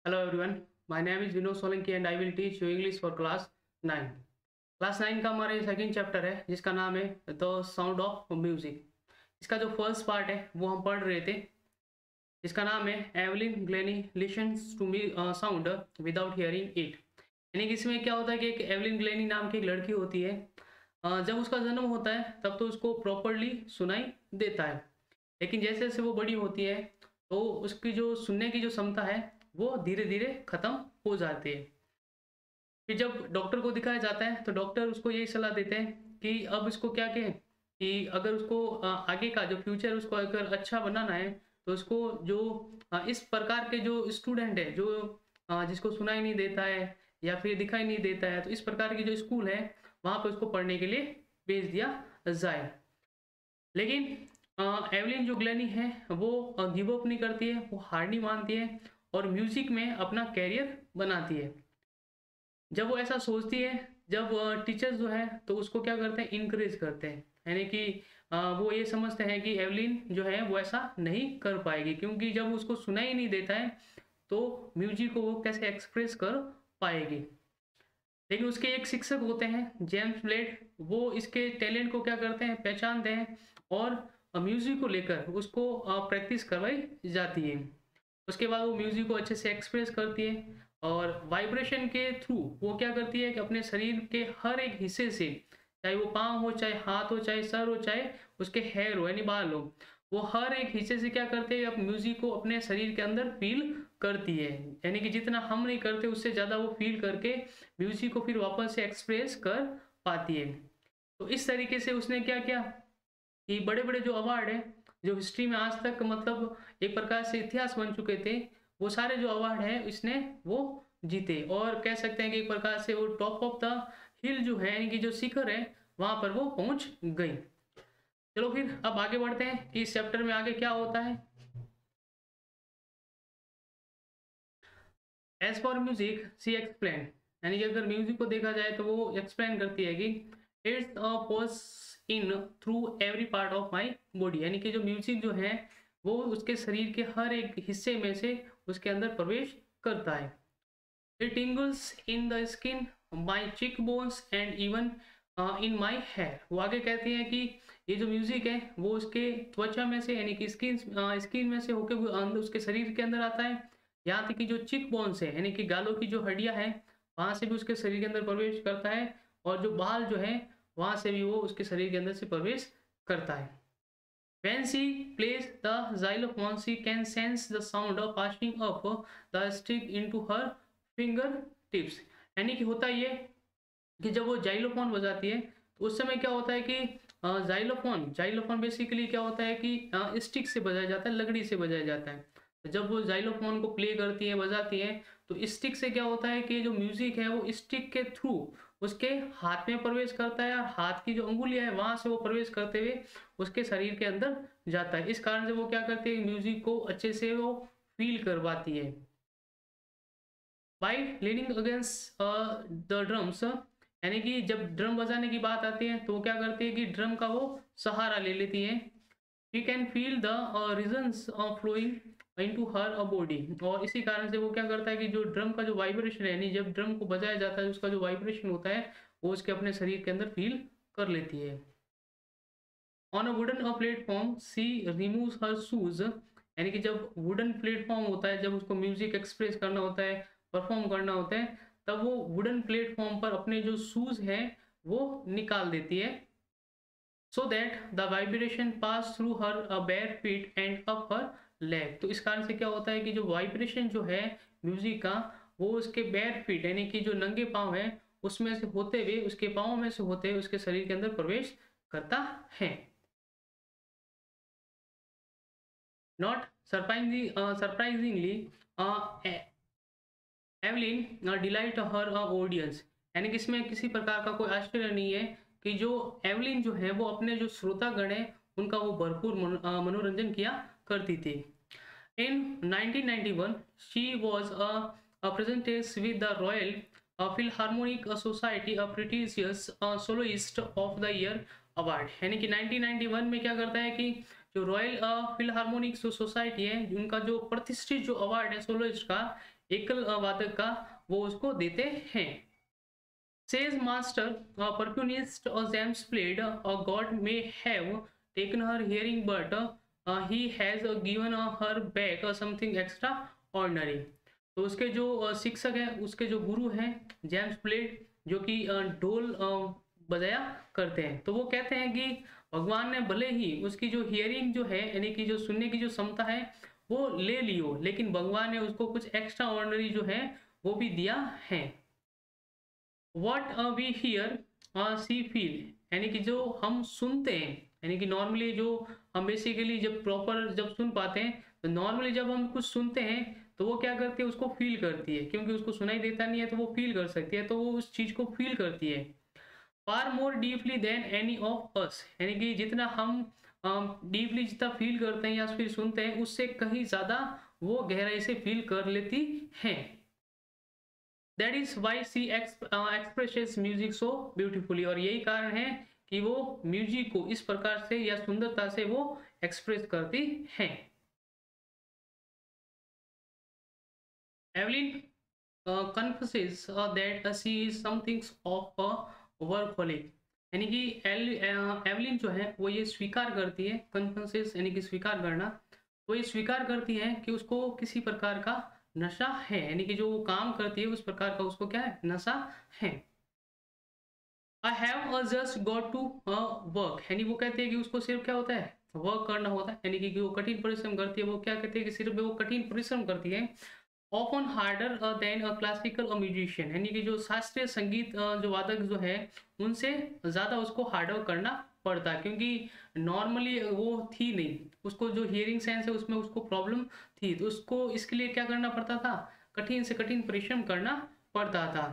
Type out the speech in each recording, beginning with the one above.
Hello everyone, my name is Vinod Solanki and I will teach you English for class 9. Class 9 का हमारा second chapter है जिसका नाम है द साउंड ऑफ म्यूजिक। इसका जो फर्स्ट पार्ट है वो हम पढ़ रहे थे, जिसका नाम है Evelyn Glennie listens to me sound without hearing it. यानी कि इसमें क्या होता है कि एक एवलिन ग्लेनी नाम की एक लड़की होती है। जब उसका जन्म होता है तब तो उसको प्रॉपरली सुनाई देता है, लेकिन जैसे जैसे वो बड़ी होती है तो उसकी जो सुनने की जो क्षमता है वो धीरे धीरे खत्म हो जाती है। फिर जब डॉक्टर को दिखाया जाता है तो डॉक्टर उसको यही सलाह देते हैं कि अब इसको क्या कहें कि अगर उसको आगे का जो फ्यूचर उसको अगर अच्छा बनाना है तो उसको जो इस प्रकार के जो स्टूडेंट है जो जिसको सुनाई नहीं देता है या फिर दिखाई नहीं देता है, तो इस प्रकार की जो स्कूल है वहाँ पे उसको पढ़ने के लिए भेज दिया जाए। लेकिन एवलिन जो ग्लेनी है वो गिव अप नहीं करती है, वो हार नहीं मानती है और म्यूजिक में अपना कैरियर बनाती है। जब वो ऐसा सोचती है, जब टीचर्स जो है तो उसको क्या करते हैं, इनकरेज करते हैं। यानी कि वो ये समझते हैं कि एवलिन जो है वो ऐसा नहीं कर पाएगी, क्योंकि जब उसको सुनाई नहीं देता है तो म्यूजिक को वो कैसे एक्सप्रेस कर पाएगी। लेकिन उसके एक शिक्षक होते हैं जेम्स ब्लेड, वो इसके टैलेंट को क्या करते हैं, पहचानते हैं और म्यूजिक को लेकर उसको प्रैक्टिस करवाई जाती है। उसके बाद वो म्यूजिक को अच्छे से एक्सप्रेस करती है और वाइब्रेशन के थ्रू वो क्या करती है कि अपने शरीर के हर एक हिस्से से, चाहे वो पाँव हो, चाहे हाथ हो, चाहे सर हो, चाहे उसके हेयर हो यानी बाल हो, वो हर एक हिस्से से क्या करते हैं, अब म्यूजिक को अपने शरीर के अंदर फील करती है। यानी कि जितना हम नहीं करते उससे ज़्यादा वो फील करके म्यूजिक को फिर वापस से एक्सप्रेस कर पाती है। तो इस तरीके से उसने क्या किया कि बड़े-बड़े जो अवार्ड हैं, जो हिस्ट्री में आज तक मतलब एक प्रकार से इतिहास बन चुके थे, वो सारे जो अवार्ड हैं इसने वो जीते और कह सकते हैं कि एक प्रकार से वो टॉप ऑफ द हिल जो है, यानी कि जो शिखर है, वहाँ पर वो पहुँच गई। चलो फिर अब आगे बढ़ते हैं कि इस चैप्टर में आगे क्या होता है। As for music she explain, यानी कि अगर म्यूजिक को देखा जाए तो वो एक्सप्लेन करती है कि it's a pours in through every part of my body, यानी कि जो म्यूजिक जो है वो उसके शरीर के हर एक हिस्से में से उसके अंदर प्रवेश करता है। It tingles in the skin, my cheek bones and even in my hair. वो आगे कहती है कि ये जो म्यूजिक है वो उसके त्वचा में से यानी कि स्किन में से होकर वो अंदर उसके शरीर के अंदर आता है। यहाँ तक कि जो चिक बोन्स है यानी कि गालों की जो हड्डियां हैं वहां से भी उसके शरीर के अंदर प्रवेश करता है और जो बाल जो है वहां से भी वो उसके शरीर के अंदर से प्रवेश करता है। When she plays the xylophone, she can sense the sound of passing up the stick into her fingertips। यानी कि होता ये कि जब वो जाइलोफोन बजाती है तो उस समय क्या होता है कि जाइलोफोन बेसिकली क्या होता है कि स्टिक से बजाया जाता है, लकड़ी से बजाया जाता है। तो जब वो जाइलोफोन को प्ले करती है, बजाती है, तो स्टिक से क्या होता है कि जो म्यूजिक है वो स्टिक के थ्रू उसके हाथ में प्रवेश करता है और हाथ की जो अंगुलियां है वहां से वो प्रवेश करते हुए उसके शरीर के अंदर जाता है। इस कारण से वो क्या करती है, म्यूजिक को अच्छे से वो फील करवाती है। By leaning against the drums, यानी कि जब ड्रम बजाने की बात आती है तो वो क्या करती है कि ड्रम का वो सहारा ले लेती है। She can feel the reasons of flowing into her a body, और इसी कारण से वो क्या करता है कि जो ड्रम का जो वाइब्रेशन है, यानी जब ड्रम को बजाया जाता है उसका जो वाइब्रेशन होता है वो उसके अपने शरीर के अंदर फील कर लेती है। On a wooden platform she removes her shoes, यानी कि जब वुडन प्लेटफॉर्म होता है, जब उसको म्यूजिक एक्सप्रेस करना होता है, परफॉर्म करना होता है, तब वो वुडन प्लेटफॉर्म पर अपने जो शूज हैं वो निकाल देती है। So that the vibration pass through her bare feet and up her leg. तो इस कारण से क्या होता है कि जो वाइब्रेशन जो है म्यूजिक का वो उसके बेयर फीट यानी कि जो नंगे पाँव है उसमें से होते हुए, उसके पाँव में से होते हुए उसके शरीर के अंदर प्रवेश करता है। Not surprisingly, Evelyn delight her audience, यानी कि इसमें किसी प्रकार का कोई आश्चर्य नहीं है कि जो एवलिन जो है वो अपने जो श्रोतागण है उनका वो भरपूर मनोरंजन किया करती थी। In 1991, she was a presentess with the Royal Philharmonic Society, a prestigious Soloist of the Year Award। यानी कि 1991 में क्या करता है कि जो रॉयल फिलहार्मोनिक सोसाइटी है उनका जो प्रतिष्ठित जो अवार्ड है सोलोइस्ट का, एकल वादक का वो उसको देते हैं। Says master, percussionist James played, God may have taken her hearing, but he has given her back something extraordinary. तो उसके जो शिक्षक हैं, उसके जो गुरु हैं जेम्स प्लेड, जो कि ढोल बजाया करते हैं, तो वो कहते हैं कि भगवान ने भले ही उसकी जो हियरिंग जो है, यानी कि जो सुनने की जो क्षमता है वो ले ली हो, लेकिन भगवान ने उसको कुछ एक्स्ट्रा ऑर्डिनरी जो है वो भी दिया है। What we hear she feel, यानी कि जो हम सुनते हैं, यानी कि नॉर्मली जो हम बेसिकली जब प्रॉपर जब सुन पाते हैं, तो नॉर्मली जब हम कुछ सुनते हैं तो वो क्या करती है, उसको फील करती है, क्योंकि उसको सुनाई देता नहीं है तो वो फील कर सकती है, तो वो उस चीज को फील करती है। Far more deeply than any of us, यानी कि जितना हम डीपली जितना फील करते हैं या फिर सुनते हैं, उससे कहीं ज्यादा वो गहराई से फील कर लेती हैं। That is why she expresses music so beautifully, और यही कारण है कि वो म्यूजिक को इस प्रकार से या सुंदरता से वो एक्सप्रेस करती हैं। Evelyn confesses that she is something of a workaholic, यानी कि एवलिन जो है वो ये स्वीकार करती है, कन्फेसेस यानी कि स्वीकार करना, वो ये स्वीकार करती है कि उसको किसी प्रकार का नशा है, यानी कि जो वो काम करती है उस प्रकार का उसको क्या है, नशा है। I have just got to work, यानी वो कहते हैं कि उसको सिर्फ क्या होता है, वर्क करना होता है, यानी कि वो कठिन परिश्रम करती है, वो क्या कहते हैं कि सिर्फ वो कठिन परिश्रम करती है। Often harder than a classical musician, यानी कि जो शास्त्रीय संगीत जो वादक जो है उनसे ज़्यादा उसको हार्डवर्क करना पड़ता है, क्योंकि नॉर्मली वो थी नहीं, उसको जो हियरिंग सेंस है उसमें उसको प्रॉब्लम थी, तो उसको इसके लिए क्या करना पड़ता था, कठिन से कठिन परिश्रम करना पड़ता था।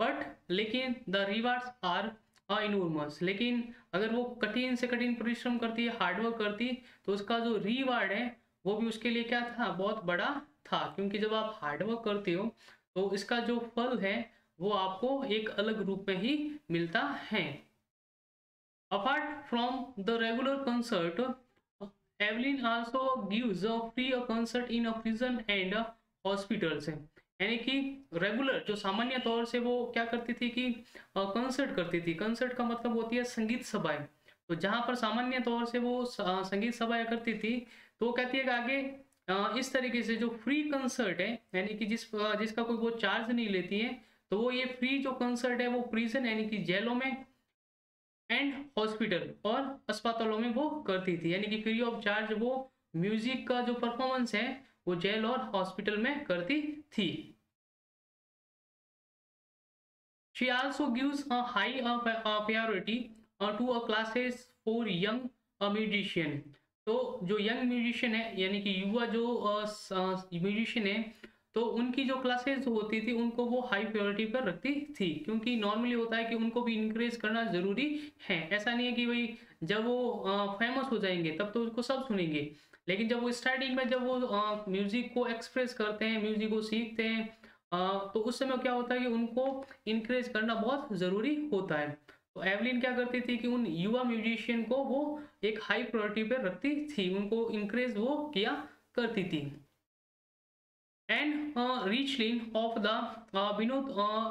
बट लेकिन द रिवार्ड्स आर इनॉर्मस, लेकिन अगर वो कठिन से कठिन परिश्रम करती है, हार्डवर्क करती, तो उसका जो रिवार्ड है वो भी उसके लिए क्या था, बहुत बड़ा था, क्योंकि जब आप हार्डवर्क करते हो तो इसका जो फल है वो आपको एक अलग रूप में ही मिलता है। Apart from the regular concert, Evelyn also gives a free concert in a prison and hospitals, यानी कि रेगुलर जो सामान्य तौर से वो क्या करती थी कि कंसर्ट करती थी। कंसर्ट का मतलब होती है संगीत सभाएं, तो जहां पर सामान्य तौर से वो संगीत सभाएं करती थी, तो वो कहती है कि आगे इस तरीके से जो फ्री कंसर्ट है, यानी कि जिसका कोई वो चार्ज नहीं लेती है, तो वो ये फ्री जो कंसर्ट है वो प्रिजन यानी कि जेलों में एंड हॉस्पिटल और अस्पतालों में वो करती थी, यानी कि फ्री ऑफ चार्ज वो म्यूजिक का जो परफॉर्मेंस है वो जेल और हॉस्पिटल में करती थी। She also gives a high priority to a classes for young musician, तो जो यंग म्यूजिशियन है यानी कि युवा जो म्यूजिशियन है, तो उनकी जो क्लासेस होती थी उनको वो हाई प्रायोरिटी पर रखती थी, क्योंकि नॉर्मली होता है कि उनको भी इंकरेज करना जरूरी है। ऐसा नहीं है कि भाई जब वो फेमस हो जाएंगे तब तो उसको सब सुनेंगे, लेकिन जब वो स्टार्टिंग में जब वो म्यूजिक को एक्सप्रेस करते हैं, म्यूजिक को सीखते हैं, तो उस समय क्या होता है कि उनको इंकरेज करना बहुत जरूरी होता है। तो एवलिन क्या करती थी कि उन युवा म्यूजिशियन को वो एक हाई प्रायोरिटी पे रखती थी, उनको इंकरेज वो किया करती थी। And रिचलिन of the Vinod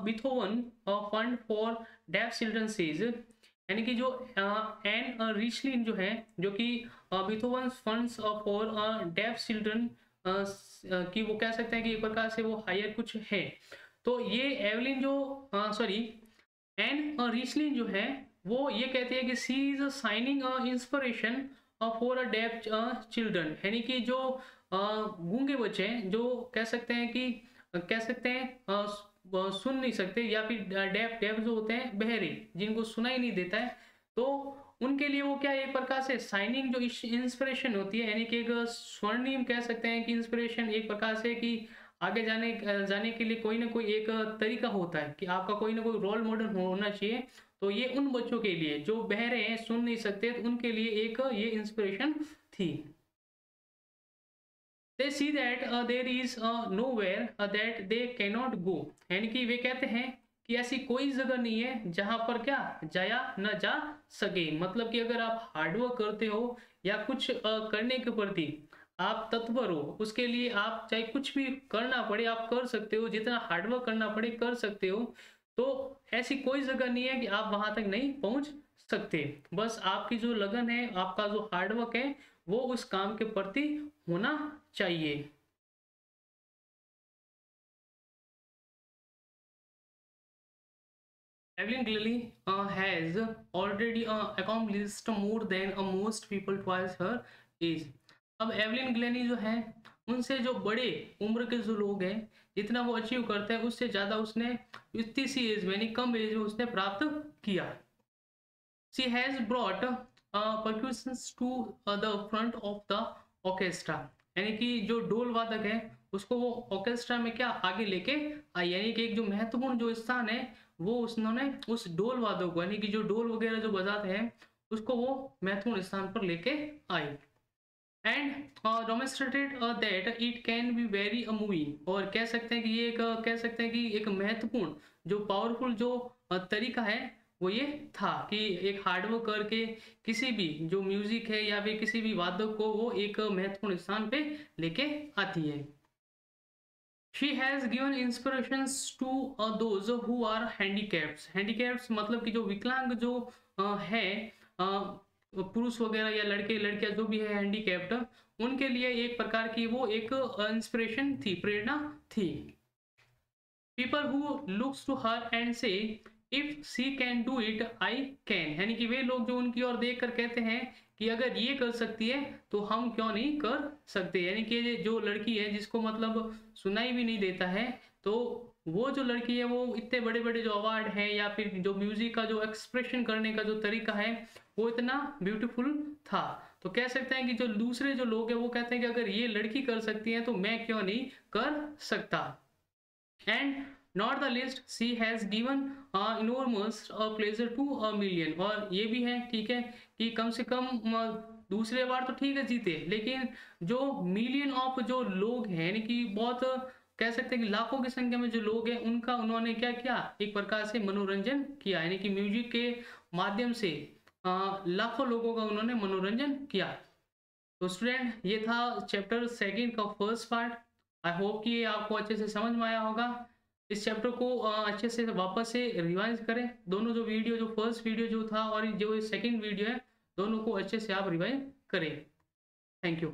बिथोवन fund for def children says, यानी कि जो एन रिचलिन जो है, जो कि बिथोवन फंड्स फॉर डेफ चिल्ड्रन की वो कह सकते हैं कि एक प्रकार से वो हायर कुछ है। तो ये एवलिन जो सॉरी एन रिचलिन जो है वो ये कहते हैं कि she is signing inspiration for a deaf children, यानी कि जो गूंगे बच्चे हैं, जो कह सकते हैं कि कह सकते हैं सुन नहीं सकते, या फिर डेफ डेफ जो होते हैं बहरे, जिनको सुनाई नहीं देता है, तो उनके लिए वो क्या एक प्रकार से साइनिंग जो इंस्पिरेशन होती है, यानी कि एक स्वर्णिम कह सकते हैं कि इंस्पिरेशन एक प्रकार से कि आगे जाने के लिए कोई ना कोई एक तरीका होता है कि आपका कोई ना कोई रोल मॉडल होना चाहिए। तो ये उन बच्चों के लिए जो बहरे हैं, सुन नहीं सकते, तो उनके लिए एक ये इंस्पिरेशन थी। They see that there is nowhere that they cannot go, यानी कि वे कहते हैं कि ऐसी कोई जगह नहीं है जहां पर क्या जाया न जा सके, मतलब कि अगर आप हार्डवर्क करते हो या कुछ करने के प्रति आप तत्पर हो, उसके लिए आप चाहे कुछ भी करना पड़े आप कर सकते हो, जितना हार्डवर्क करना पड़े कर सकते हो। तो ऐसी कोई जगह नहीं है कि आप वहां तक नहीं पहुंच सकते। बस आपकी जो लगन है, आपका जो हार्डवर्क है, वो उस काम के प्रति होना चाहिए। Evelyn Gilly has already accomplished more than most people twice her age. अब एवलिन ग्लेनी जो है, उनसे जो बड़े उम्र के जो लोग हैं, जितना वो अचीव करते हैं उससे ज़्यादा उसने इतनी सी एज में, यानी कम एज में उसने प्राप्त किया। She has brought percussions to the front of the orchestra. यानी कि जो डोल वादक है उसको वो ऑर्केस्ट्रा में क्या आगे लेके आई, यानी कि एक जो महत्वपूर्ण जो स्थान है वो उन्होंने उस डोल वादक को, यानी कि जो डोल वगैरह जो बजाते हैं उसको वो महत्वपूर्ण स्थान पर लेके आई। And demonstrated that it can be very moving, और कह सकते हैं कि ये एक कह सकते हैं कि एक महत्वपूर्ण जो पावरफुल जो तरीका है वो ये था कि एक हार्डवर्क करके किसी भी जो म्यूजिक है या फिर किसी भी वादक को वो एक महत्वपूर्ण स्थान पे लेके आती है। She has given inspirations to those who are handicaps. Handicaps मतलब कि जो विकलांग जो है, पुरुष वगैरह या लड़के लड़कियां जो भी है हैंडीकैप्ड, उनके लिए एक प्रकार की वो एक इंस्पिरेशन थी, प्रेरणा थी। People who looks to her and say if she can do it I can, यानी कि वे लोग जो उनकी ओर देख कर कहते हैं कि अगर ये कर सकती है तो हम क्यों नहीं कर सकते। यानी कि ये जो लड़की है जिसको मतलब सुनाई भी नहीं देता है, तो वो जो लड़की है वो इतने बड़े बड़े जो अवार्ड है या फिर जो म्यूजिक का जो एक्सप्रेशन करने का जो तरीका है वो इतना ब्यूटीफुल था। तो कह सकते हैं कि जो दूसरे जो लोग हैं वो कहते हैं कि अगर ये लड़की कर सकती है तो मैं क्यों नहीं कर सकता। And not the list she has given enormous pleasure to a million, और ये भी है ठीक है कि कम से कम दूसरे बार तो ठीक है जीते, लेकिन जो मिलियन ऑफ जो लोग हैं, यानी कि बहुत कह सकते हैं कि लाखों की संख्या में जो लोग हैं उनका उन्होंने क्या किया, एक प्रकार से मनोरंजन किया, यानी कि म्यूजिक के माध्यम से लाखों लोगों का उन्होंने मनोरंजन किया। तो स्टूडेंट ये था चैप्टर सेकंड का फर्स्ट पार्ट। आई होप कि ये आपको अच्छे से समझ में आया होगा। इस चैप्टर को अच्छे से वापस से रिवाइज करें, दोनों जो वीडियो, जो फर्स्ट वीडियो जो था और जो सेकंड वीडियो है, दोनों को अच्छे से आप रिवाइज करें। Thank you.